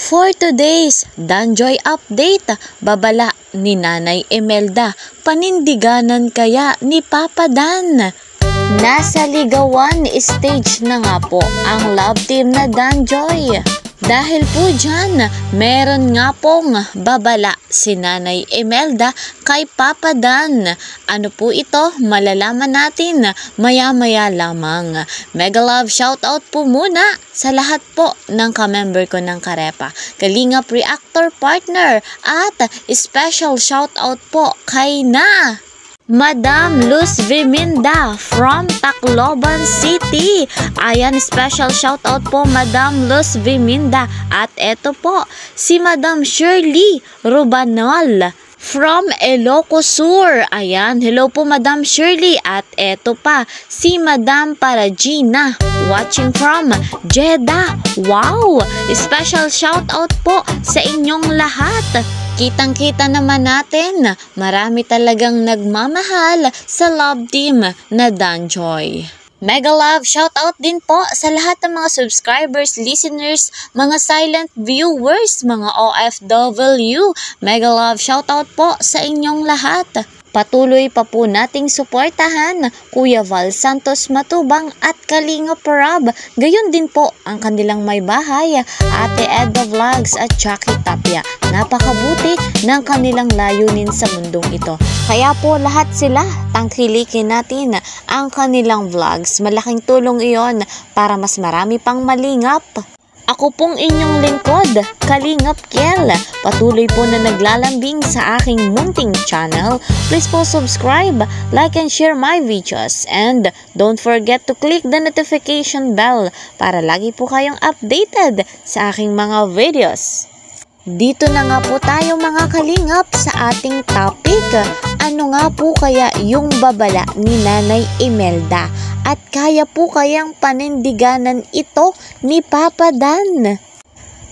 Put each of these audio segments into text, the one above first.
For today's Danjoy update, babala ni Nanay Imelda, panindiganan kaya ni Papa Dan? Nasa ligawan stage na nga po ang love team na Danjoy. Dahil po dyan, meron nga pong babala si Nanay Imelda kay Papa Dan. Ano po ito? Malalaman natin maya-maya lamang. Mega love shoutout po muna sa lahat po ng ka-member ko ng Karepa, Kalingap Reactor Partner, at special shoutout po kay Madam Luz Viminda from Tacloban City. Ayan, special shoutout po Madam Luz Viminda. At eto po, si Madam Shirley Rubanol from Ilocos Sur. Ayan, hello po Madam Shirley. At eto pa, si Madam Paragina watching from Jeddah. Wow! Special shoutout po sa inyong lahat. Kitang-kita naman natin, marami talagang nagmamahal sa love team na Danjoy. Mega love shoutout din po sa lahat ng mga subscribers, listeners, mga silent viewers, mga OFW. Mega love shoutout po sa inyong lahat. Patuloy pa po nating suportahan Kuya Val Santos Matubang at Kalingap Rob. Gayon din po ang kanilang may bahay, Ate Edda Vlogs at Chucky Tapia. Napakabuti ng kanilang layunin sa mundong ito. Kaya po lahat sila, tangkilikin natin ang kanilang vlogs. Malaking tulong iyon para mas marami pang malingap. Ako pong inyong lingkod, Kalingap Kiel. Patuloy po na naglalambing sa aking munting channel. Please po subscribe, like and share my videos. And don't forget to click the notification bell para lagi po kayong updated sa aking mga videos. Dito na nga po tayo mga kalingap sa ating topic. Ano nga po kaya yung babala ni Nanay Imelda? At kaya po kayang panindiganan ito ni Papa Dan?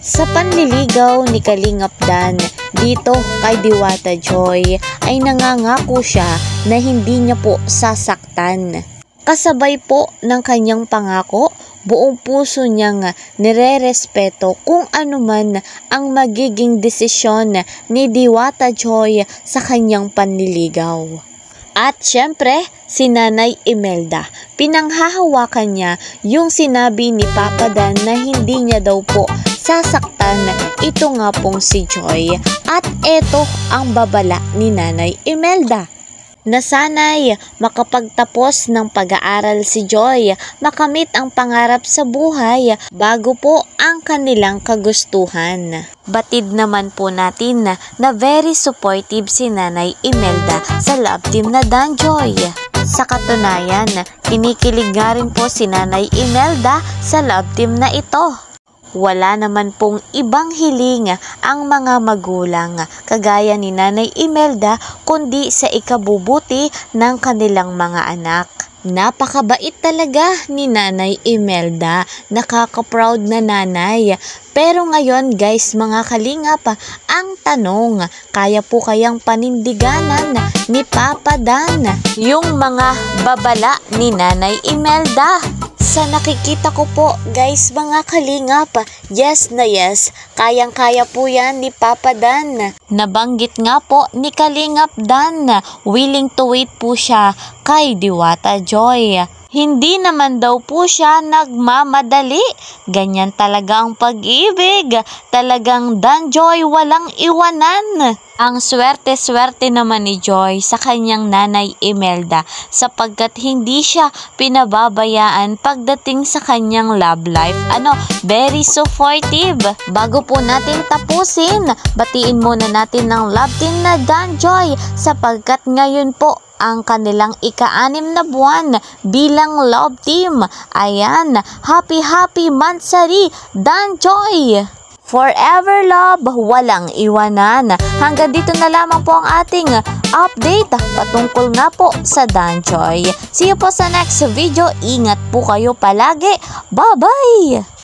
Sa panliligaw ni Kalingap Dan dito kay Diwata Joy ay nangangako siya na hindi niya po sasaktan. Kasabay po ng kanyang pangako, buong puso niyang nire-respeto kung ano man ang magiging desisyon ni Diwata Joy sa kanyang panliligaw. At syempre, si Nanay Imelda, pinanghahawakan niya yung sinabi ni Papa Dan na hindi niya daw po sasaktan. Ito nga pong si Joy. At eto ang babala ni Nanay Imelda, na sana'y makapagtapos ng pag-aaral si Joy, makamit ang pangarap sa buhay bago po ang kanilang kagustuhan. Batid naman po natin na very supportive si Nanay Imelda sa love team na Danjoy. Sa katunayan, kinikilig nga rin po si Nanay Imelda sa love team na ito. Wala naman pong ibang hiling ang mga magulang kagaya ni Nanay Imelda kundi sa ikabubuti ng kanilang mga anak. Napakabait talaga ni Nanay Imelda, nakaka-proud na nanay. Pero ngayon guys mga kalingap, ang tanong, kaya po kayang panindiganan ni Papa Dan yung mga babala ni Nanay Imelda? Sa nakikita ko po guys mga kalingap, yes na yes, kayang-kaya po yan ni Papa Dan. Nabanggit nga po ni Kalingap Dan, willing to wait po siya kay Diwata Joy. Hindi naman daw po siya nagmamadali. Ganyan talaga ang pag-ibig. Talagang Danjoy walang iwanan. Ang swerte-swerte naman ni Joy sa kanyang Nanay Imelda sapagkat hindi siya pinababayaan pagdating sa kanyang love life. Very supportive. Bago po natin tapusin, batiin muna natin ng love team na Danjoy sapagkat ngayon po ang kanilang ika-6 na buwan bilang love team. Ayan, happy Mansari Danjoy! Forever love, walang iwanan. Hanggang dito na lamang po ang ating update patungkol nga po sa Danjoy. See you po sa next video. Ingat po kayo palagi. Bye-bye!